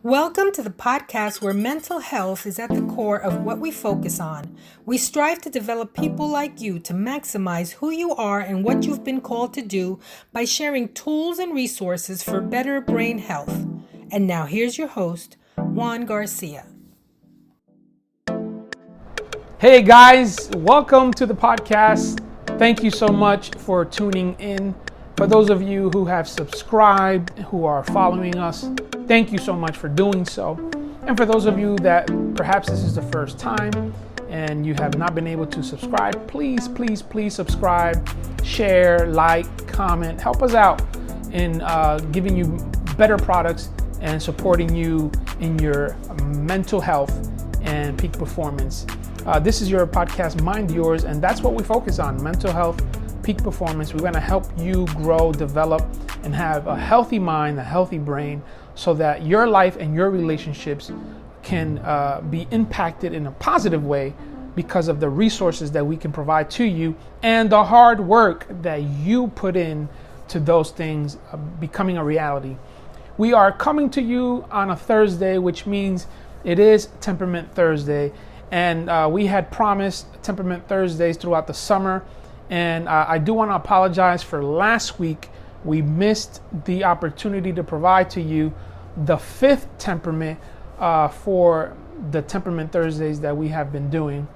Welcome to the podcast where mental health is at the core of what we focus on. We strive to develop people like you to maximize who you are and what you've been called to do by sharing tools and resources for better brain health. And now here's your host, Juan Garcia. Hey guys, welcome to the podcast. Thank you so much for tuning in. For those of you who have subscribed, who are following us, thank you so much for doing so. And for those of you that perhaps this is the first time and you have not been able to subscribe, please subscribe, share, like, comment, help us out in giving you better products and supporting you in your mental health and peak performance. This is your podcast, Mind Yours, and that's what we focus on, mental health, peak performance. We're going to help you grow, develop, and have a healthy mind, a healthy brain, so that your life and your relationships can be impacted in a positive way because of the resources that we can provide to you and the hard work that you put in to those things becoming a reality. We are coming to you on a Thursday, which means it is Temperament Thursday. And we had promised Temperament Thursdays throughout the summer. And I do want to apologize for last week. We missed the opportunity to provide to you the fifth temperament for the Temperament Thursdays that we have been doing.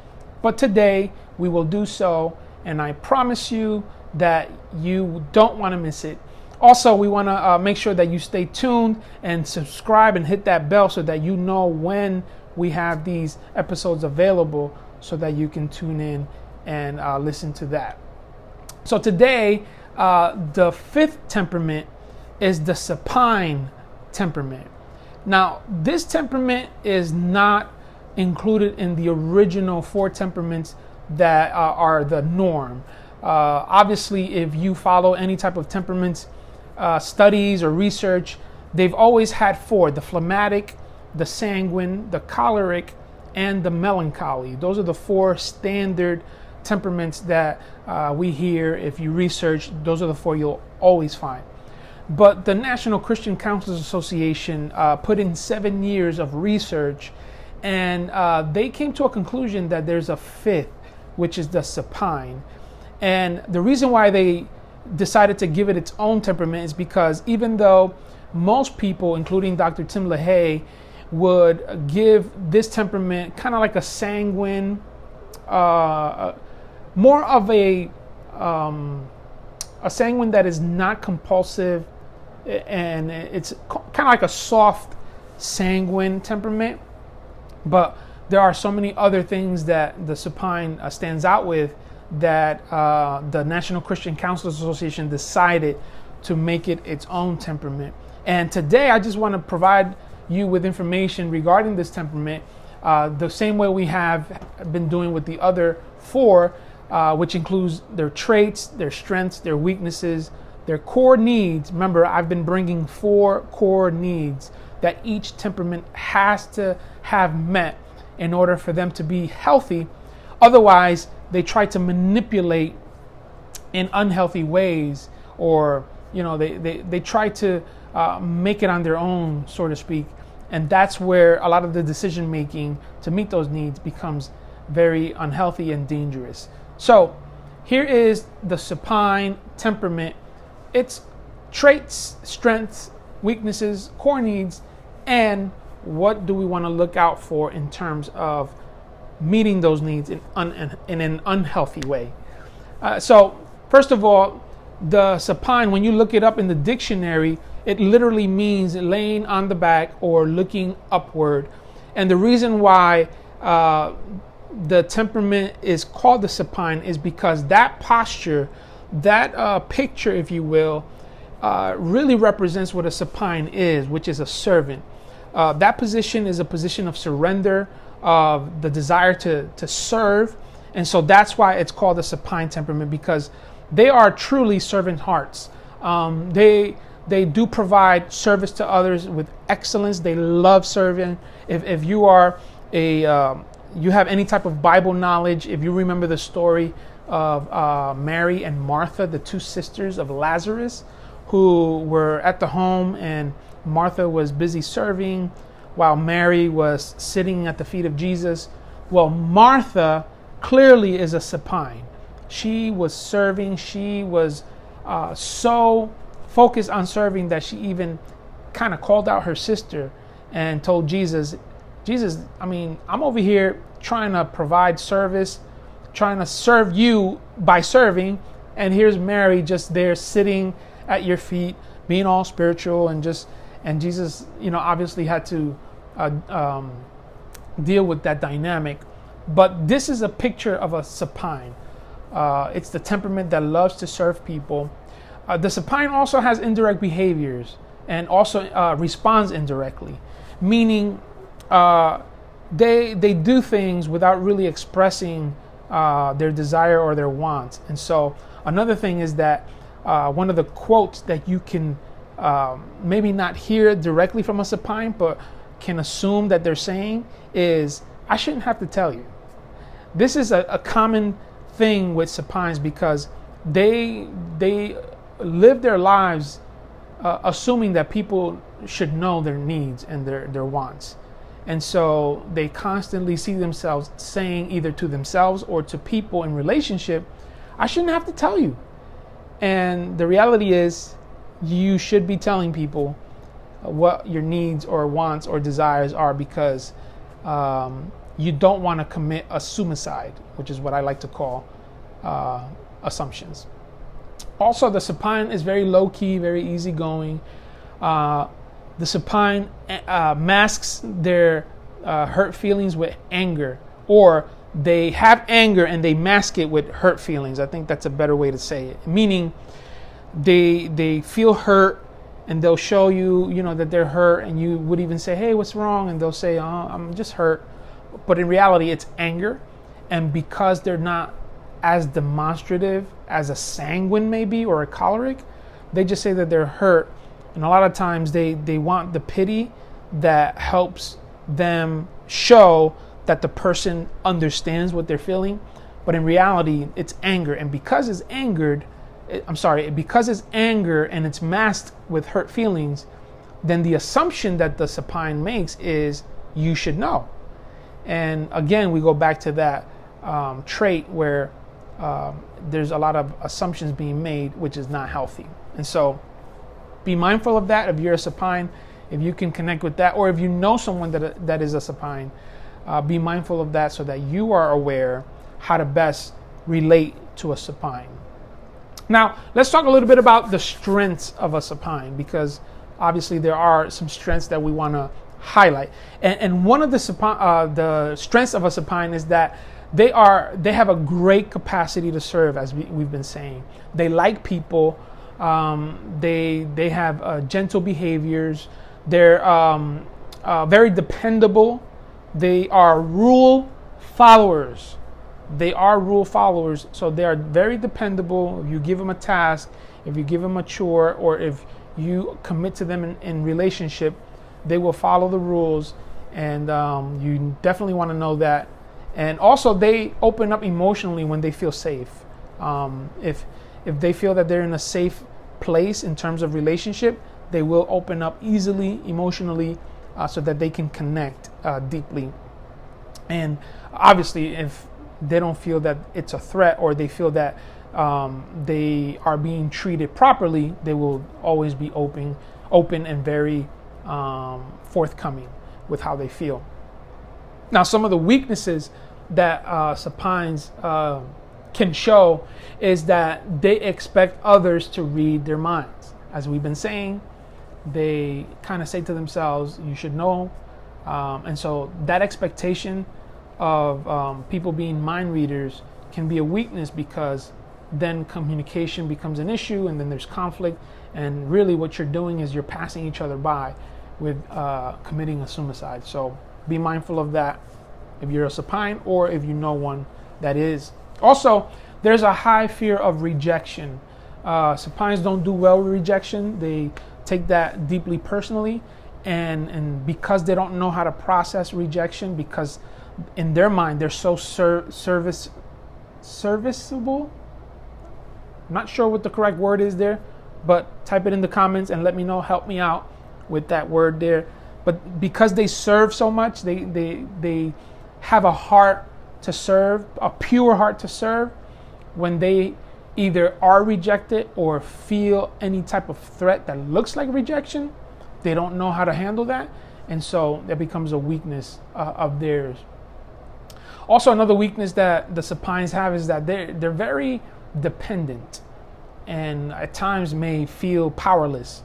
But today we will do so. And I promise you that you don't want to miss it. Also, we want to make sure that you stay tuned and subscribe and hit that bell so that you know when we have these episodes available so that you can tune in and listen to that. So today, the fifth temperament is the Supine Temperament. Now, this temperament is not included in the original four temperaments that are the norm. Obviously, if you follow any type of temperaments studies or research, they've always had four: the phlegmatic, the sanguine, the choleric, and the melancholy. Those are the four standard temperaments that we hear. If you research, those are the four you'll always find. But the National Christian Counselors Association put in 7 years of research, and they came to a conclusion that there's a fifth, which is the supine. And the reason why they decided to give it its own temperament is because even though most people, including Dr. Tim LaHaye, would give this temperament kind of like a sanguine, more of a sanguine that is not compulsive, and it's kind of like a soft sanguine temperament. But there are so many other things that the supine stands out with that the National Christian Counselors Association decided to make it its own temperament. And today I just want to provide you with information regarding this temperament, the same way we have been doing with the other four, which includes their traits, their strengths, their weaknesses, their core needs. Remember, I've been bringing 4 core needs that each temperament has to have met in order for them to be healthy. Otherwise, they try to manipulate in unhealthy ways, or they try to make it on their own, so to speak. And that's where a lot of the decision making to meet those needs becomes very unhealthy and dangerous. So here is the supine temperament. Its traits, strengths, weaknesses, core needs, and what do we want to look out for in terms of meeting those needs in an unhealthy way. So first of all, the supine, when you look it up in the dictionary, it literally means laying on the back or looking upward. And the reason why the temperament is called the supine is because that posture, that picture, if you will, really represents what a supine is, which is a servant. That position is a position of surrender, of the desire to serve. And so that's why it's called the supine temperament, because they are truly servant hearts. They do provide service to others with excellence. They love serving. If you are you have any type of Bible knowledge, if you remember the story of Mary and Martha, the two sisters of Lazarus, who were at the home, and Martha was busy serving while Mary was sitting at the feet of Jesus. Well, Martha clearly is a supine. She was serving. She was so focused on serving that she even kind of called out her sister and told Jesus, I'm over here trying to provide service, trying to serve you by serving, and here's Mary just there sitting at your feet, being all spiritual, and Jesus, obviously had to deal with that dynamic. But this is a picture of a supine. It's the temperament that loves to serve people. The supine also has indirect behaviors and also responds indirectly, meaning they do things without really expressing their desire or their wants. And so another thing is that one of the quotes that you can maybe not hear directly from a supine, but can assume that they're saying is, I shouldn't have to tell you. This is a common thing with supines because they live their lives assuming that people should know their needs and their wants. And so they constantly see themselves saying either to themselves or to people in relationship, I shouldn't have to tell you. And the reality is you should be telling people what your needs or wants or desires are, because you don't want to commit a suicide, which is what I like to call assumptions. Also, the supine is very low-key, very easygoing. The supine masks their hurt feelings with anger, or they have anger and they mask it with hurt feelings. I think that's a better way to say it. Meaning they feel hurt and they'll show you, that they're hurt, and you would even say, hey, what's wrong? And they'll say, oh, I'm just hurt. But in reality, it's anger. And because they're not as demonstrative as a sanguine maybe, or a choleric, they just say that they're hurt. And a lot of times they want the pity that helps them show that the person understands what they're feeling. But in reality, it's anger. And because it's anger and it's masked with hurt feelings, then the assumption that the supine makes is you should know. And again, we go back to that trait where there's a lot of assumptions being made, which is not healthy. And so be mindful of that. If you're a supine, if you can connect with that, or if you know someone that is a supine, be mindful of that so that you are aware how to best relate to a supine. Now, let's talk a little bit about the strengths of a supine, because obviously there are some strengths that we want to highlight. And one of the strengths of a supine is that they have a great capacity to serve, as we've been saying. They like people. They have gentle behaviors. They're very dependable. They are rule followers. So they are very dependable. If you give them a task, if you give them a chore, or if you commit to them in relationship, they will follow the rules. And you definitely want to know that. And also, they open up emotionally when they feel safe. If they feel that they're in a safe place in terms of relationship, they will open up easily emotionally so that they can connect deeply. And obviously, if they don't feel that it's a threat, or they feel that they are being treated properly, they will always be open and very forthcoming with how they feel. Now, some of the weaknesses that supines can show is that they expect others to read their minds. As we've been saying, they kind of say to themselves, you should know. And so that expectation of people being mind readers can be a weakness, because then communication becomes an issue, and then there's conflict. And really what you're doing is you're passing each other by with committing a suicide. So be mindful of that if you're a supine, or if you know one that is. Also, there's a high fear of rejection. Supines don't do well with rejection. They take that deeply personally, and because they don't know how to process rejection, because in their mind they're so serviceable. I'm not sure what the correct word is there, but type it in the comments and let me know. Help me out with that word there. but because they serve so much, they have a heart to serve, a pure heart to serve. When they either are rejected or feel any type of threat that looks like rejection, they don't know how to handle that, and so that becomes a weakness of theirs. Also, another weakness that the supines have is that they're very dependent, and at times may feel powerless,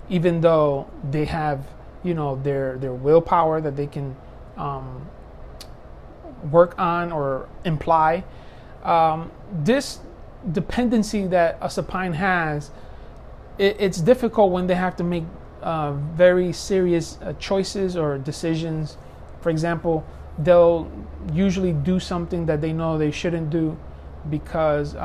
even though they have, their willpower that they can work on or imply. This dependency that a supine has, it's difficult when they have to make very serious choices or decisions. For example, they'll usually do something that they know they shouldn't do because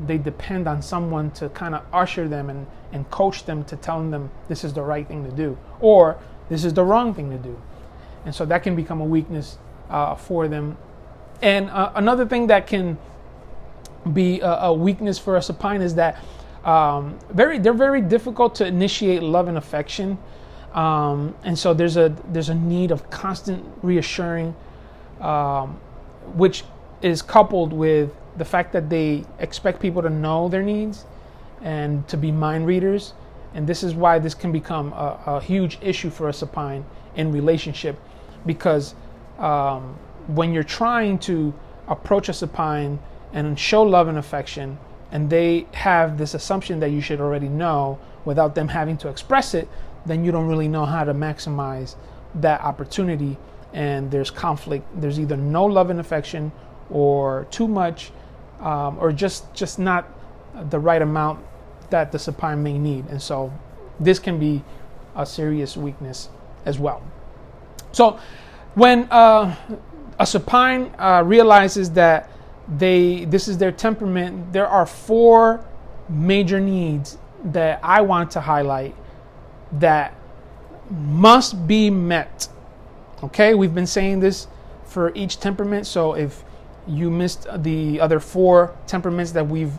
they depend on someone to kind of usher them and coach them to tell them this is the right thing to do or this is the wrong thing to do. And so that can become a weakness for them. And another thing that can be a weakness for a supine is that they're very difficult to initiate love and affection, and so there's a need of constant reassuring, which is coupled with the fact that they expect people to know their needs and to be mind readers, and this is why this can become a huge issue for a supine in relationship, because when you're trying to approach a supine and show love and affection, and they have this assumption that you should already know without them having to express it, then you don't really know how to maximize that opportunity, and there's conflict. There's either no love and affection or too much, or just not the right amount that the supine may need. And so this can be a serious weakness as well. So when a supine realizes that this is their temperament, there are 4 major needs that I want to highlight that must be met. Okay, we've been saying this for each temperament, so if you missed the other 4 temperaments that we've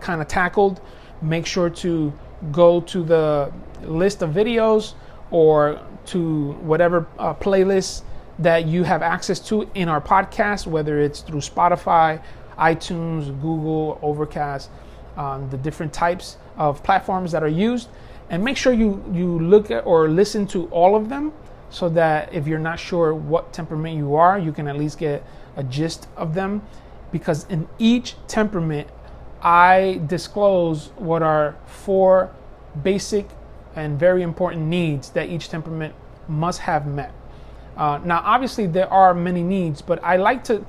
kind of tackled, make sure to go to the list of videos or to whatever playlist that you have access to in our podcast, whether it's through Spotify, iTunes, Google, Overcast, the different types of platforms that are used. And make sure you look at or listen to all of them, so that if you're not sure what temperament you are, you can at least get a gist of them. Because in each temperament, I disclose what are 4 basic and very important needs that each temperament must have met. Now, obviously, there are many needs, but I like to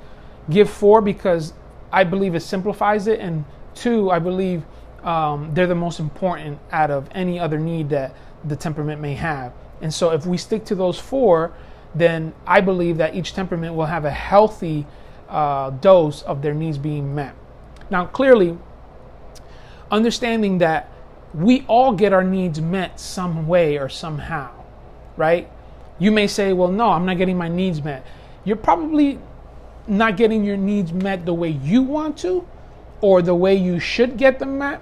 give 4 because I believe it simplifies it, and 2, I believe they're the most important out of any other need that the temperament may have. And so if we stick to those 4, then I believe that each temperament will have a healthy dose of their needs being met. Now, clearly, understanding that we all get our needs met some way or somehow, right? You may say, well, no, I'm not getting my needs met. You're probably not getting your needs met the way you want to or the way you should get them met,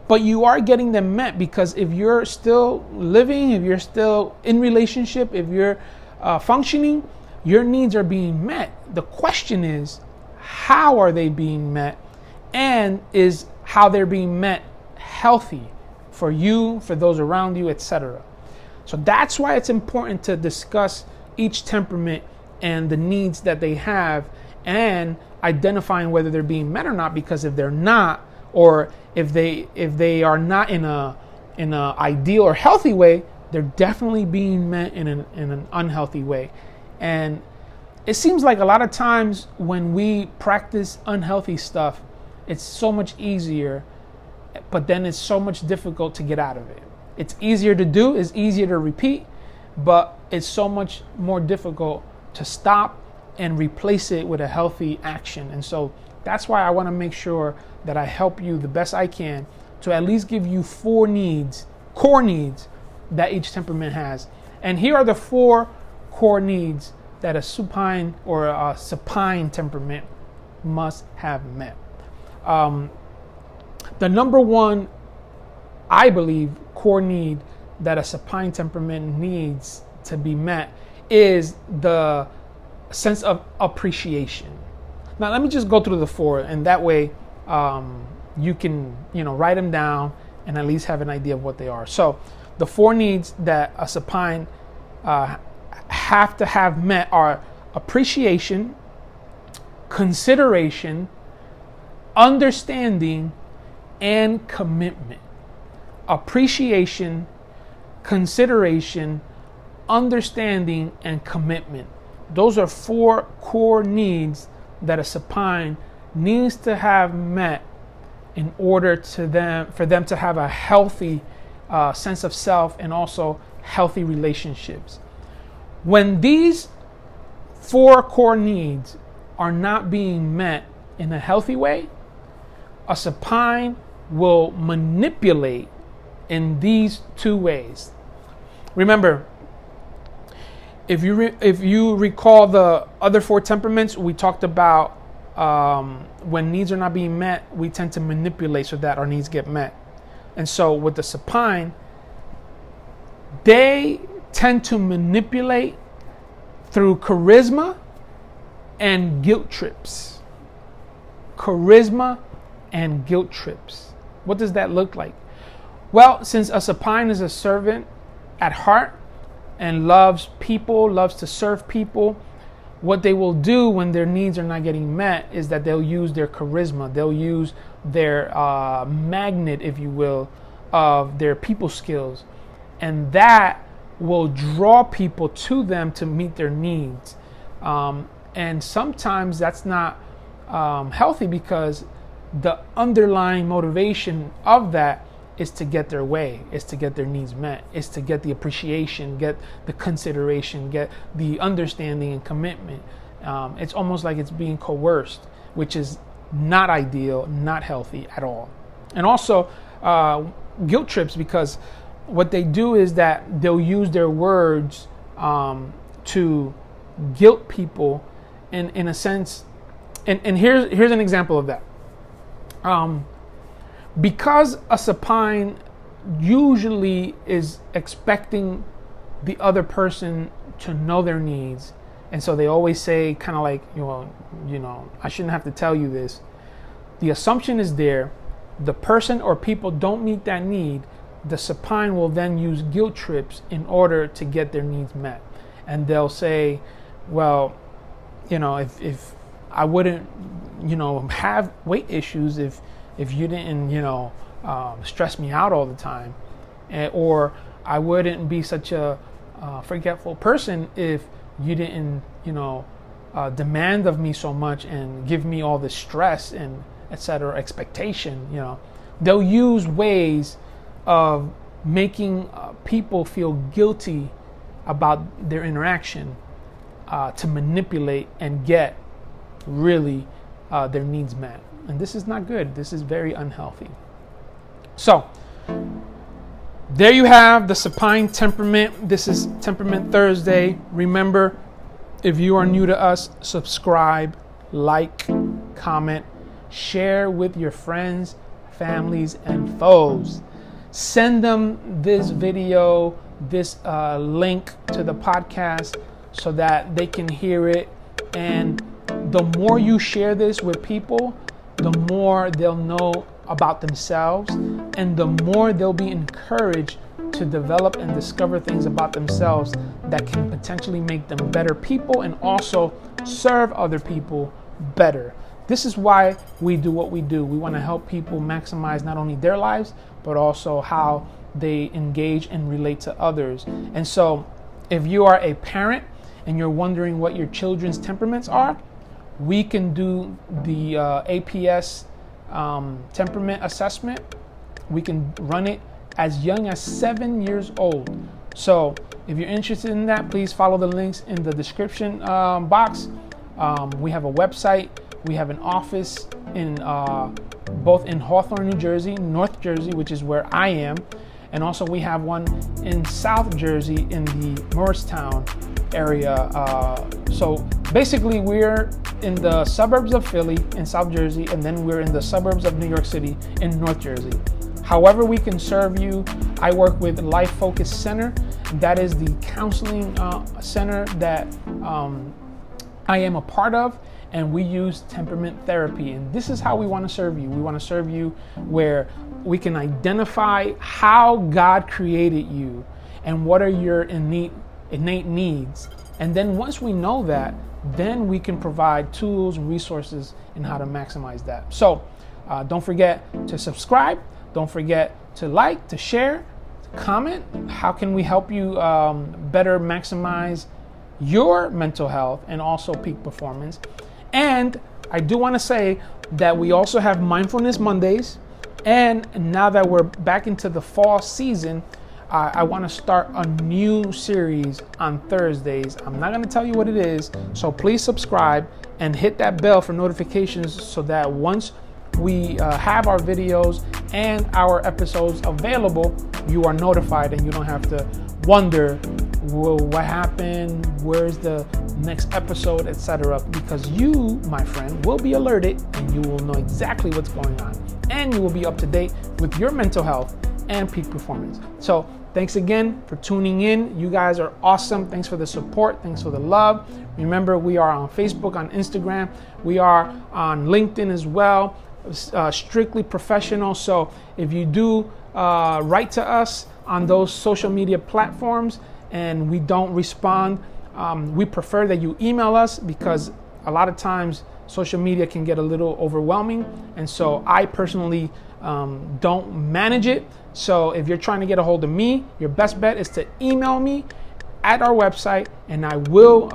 but you are getting them met, because if you're still living, if you're still in relationship, if you're functioning, your needs are being met. The question is, how are they being met, and is how they're being met healthy for you, for those around you, etc. So that's why it's important to discuss each temperament and the needs that they have, and identifying whether they're being met or not, because if they're not, or if they are not in a ideal or healthy way, they're definitely being met in an unhealthy way. And it seems like a lot of times when we practice unhealthy stuff, it's so much easier, but then it's so much difficult to get out of it. It's easier to do, it's easier to repeat, but it's so much more difficult to stop and replace it with a healthy action. And so that's why I want to make sure that I help you the best I can to at least give you 4 needs, core needs, that each temperament has. And here are the 4 core needs that a supine or a supine temperament must have met. The number 1, I believe, core need that a supine temperament needs to be met is the sense of appreciation. Now, let me just go through the 4, and that way you can, write them down and at least have an idea of what they are. So the 4 needs that a supine have to have met are appreciation, consideration, understanding, and commitment. Appreciation, consideration, understanding, and commitment. Those are 4 core needs that a supine needs to have met in order for them to have a healthy sense of self and also healthy relationships. When these 4 core needs are not being met in a healthy way, a supine will manipulate in these 2 ways. Remember, if you recall the other 4 temperaments, we talked about when needs are not being met, we tend to manipulate so that our needs get met. And so with the supine, they tend to manipulate through charisma and guilt trips. Charisma and guilt trips. What does that look like? Well, since a supine is a servant at heart and loves people, loves to serve people, what they will do when their needs are not getting met is that they'll use their charisma. They'll use their magnet, if you will, of their people skills. And that will draw people to them to meet their needs. And sometimes that's not healthy, because the underlying motivation of that is to get their way, is to get their needs met, is to get the appreciation, get the consideration, get the understanding and commitment. It's almost like it's being coerced, which is not ideal, not healthy at all. And also guilt trips, because what they do is that they'll use their words to guilt people in a sense. And here's an example of that. Because a supine usually is expecting the other person to know their needs, and so they always say kind of like, I shouldn't have to tell you this. The assumption is there, the person or people don't meet that need, the supine will then use guilt trips in order to get their needs met. And they'll say, well, if I wouldn't, have weight issues if you didn't, stress me out all the time, or I wouldn't be such a forgetful person if you didn't, demand of me so much and give me all this stress and etc. expectation. They'll use ways of making people feel guilty about their interaction to manipulate and get really their needs met. And this is not good. This is very unhealthy. So, there you have the Supine Temperament. This is Temperament Thursday. Remember, if you are new to us, subscribe, like, comment, share with your friends, families, and foes. Send them this video, this link to the podcast so that they can hear it. And the more you share this with people, the more they'll know about themselves, and the more they'll be encouraged to develop and discover things about themselves that can potentially make them better people and also serve other people better. This is why we do what we do. We want to help people maximize not only their lives, but also how they engage and relate to others. And so if you are a parent and you're wondering what your children's temperaments are, we can do the APS temperament assessment. We can run it as young as 7 years old. So if you're interested in that, please follow the links in the description box. We have a website. We have an office in both in Hawthorne, New Jersey, North Jersey, which is where I am, and also we have one in South Jersey in the Morristown area. So basically, we're in the suburbs of Philly in South Jersey, and then we're in the suburbs of New York City in North Jersey. However we can serve you, I work with Life Focus Center. That is the counseling center that I am a part of, and we use temperament therapy. And this is how we want to serve you. We want to serve you where we can identify how God created you and what are your innate needs. And then once we know that, then we can provide tools and resources in how to maximize that. So don't forget to subscribe. Don't forget to like, to share, to comment. How can we help you better maximize your mental health and also peak performance? And I do want to say that we also have Mindfulness Mondays. And now that we're back into the fall season, I want to start a new series on Thursdays. I'm not going to tell you what it is, so please subscribe and hit that bell for notifications so that once we have our videos and our episodes available, you are notified and you don't have to wonder, well, what happened, where's the next episode, etc. Because you, my friend, will be alerted and you will know exactly what's going on, and you will be up to date with your mental health and peak performance. So thanks again for tuning in. You guys are awesome. Thanks for the support. Thanks for the love. Remember, we are on Facebook, on Instagram. We are on LinkedIn as well, strictly professional. So if you do write to us on those social media platforms and we don't respond, we prefer that you email us, because a lot of times social media can get a little overwhelming. And so I personally don't manage it. So if you're trying to get a hold of me, your best bet is to email me at our website, and I will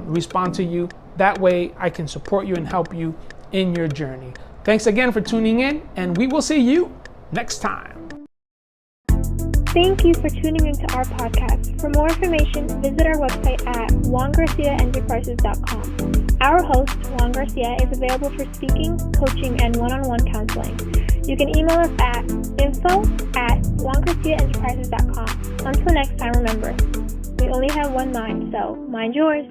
respond to you. That way I can support you and help you in your journey. Thanks again for tuning in, and we will see you next time. Thank you for tuning into our podcast. For more information, visit our website at juangarciaenterprises.com. Our host, Juan Garcia, is available for speaking, coaching, and one-on-one counseling. You can email us at info@juangarciaenterprises.com. Until next time, remember, we only have one mind, so mind yours.